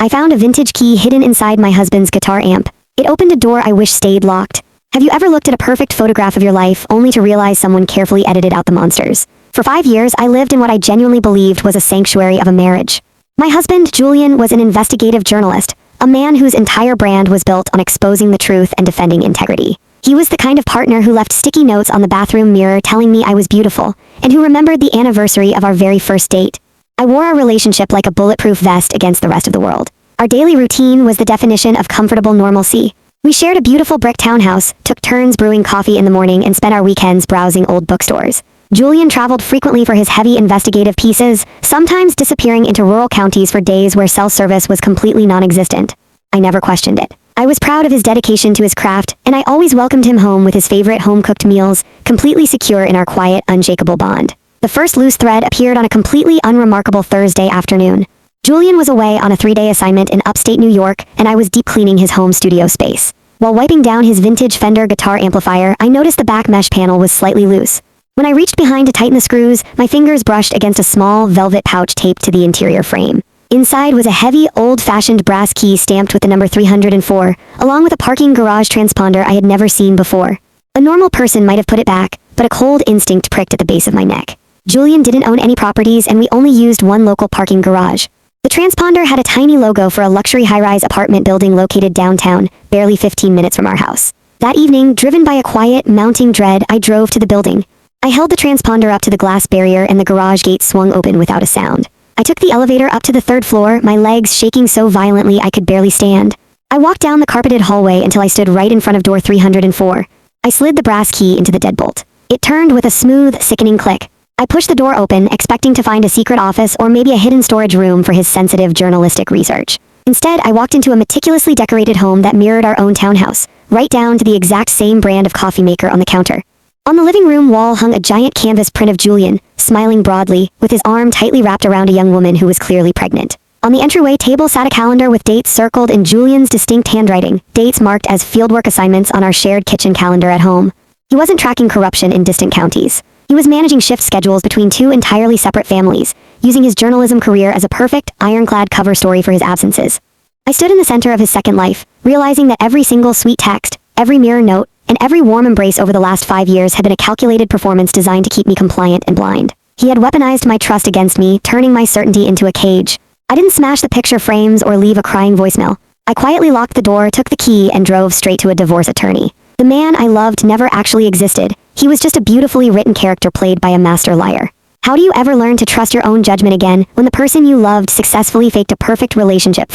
I found a vintage key hidden inside my husband's guitar amp. It opened a door I wish stayed locked. Have you ever looked at a perfect photograph of your life only to realize someone carefully edited out the monsters? For 5 years, I lived in what I genuinely believed was a sanctuary of a marriage. My husband, Julian, was an investigative journalist, a man whose entire brand was built on exposing the truth and defending integrity. He was the kind of partner who left sticky notes on the bathroom mirror telling me I was beautiful, and who remembered the anniversary of our very first date. I wore our relationship like a bulletproof vest against the rest of the world. Our daily routine was the definition of comfortable normalcy. We shared a beautiful brick townhouse, took turns brewing coffee in the morning, and spent our weekends browsing old bookstores. Julian traveled frequently for his heavy investigative pieces, sometimes disappearing into rural counties for days where cell service was completely non-existent. I never questioned it. I was proud of his dedication to his craft, and I always welcomed him home with his favorite home-cooked meals, completely secure in our quiet, unshakable bond. The first loose thread appeared on a completely unremarkable Thursday afternoon. Julian was away on a 3-day assignment in upstate New York, and I was deep cleaning his home studio space. While wiping down his vintage Fender guitar amplifier, I noticed the back mesh panel was slightly loose. When I reached behind to tighten the screws, my fingers brushed against a small velvet pouch taped to the interior frame. Inside was a heavy, old-fashioned brass key stamped with the number 304, along with a parking garage transponder I had never seen before. A normal person might have put it back, but a cold instinct pricked at the base of my neck. Julian didn't own any properties, and we only used one local parking garage. The transponder had a tiny logo for a luxury high-rise apartment building located downtown, barely 15 minutes from our house. That evening, driven by a quiet, mounting dread, I drove to the building. I held the transponder up to the glass barrier and the garage gate swung open without a sound. I took the elevator up to the 3rd floor, my legs shaking so violently I could barely stand. I walked down the carpeted hallway until I stood right in front of door 304. I slid the brass key into the deadbolt. It turned with a smooth, sickening click. I pushed the door open, expecting to find a secret office or maybe a hidden storage room for his sensitive journalistic research. Instead, I walked into a meticulously decorated home that mirrored our own townhouse, right down to the exact same brand of coffee maker on the counter. On the living room wall hung a giant canvas print of Julian, smiling broadly, with his arm tightly wrapped around a young woman who was clearly pregnant. On the entryway table sat a calendar with dates circled in Julian's distinct handwriting, dates marked as fieldwork assignments on our shared kitchen calendar at home. He wasn't tracking corruption in distant counties. He was managing shift schedules between 2 entirely separate families, using his journalism career as a perfect, ironclad cover story for his absences. I stood in the center of his second life, realizing that every single sweet text, every mirror note, and every warm embrace over the last 5 years had been a calculated performance designed to keep me compliant and blind. He had weaponized my trust against me, turning my certainty into a cage. I didn't smash the picture frames or leave a crying voicemail. I quietly locked the door, took the key, and drove straight to a divorce attorney. The man I loved never actually existed. He was just a beautifully written character played by a master liar. How do you ever learn to trust your own judgment again when the person you loved successfully faked a perfect relationship for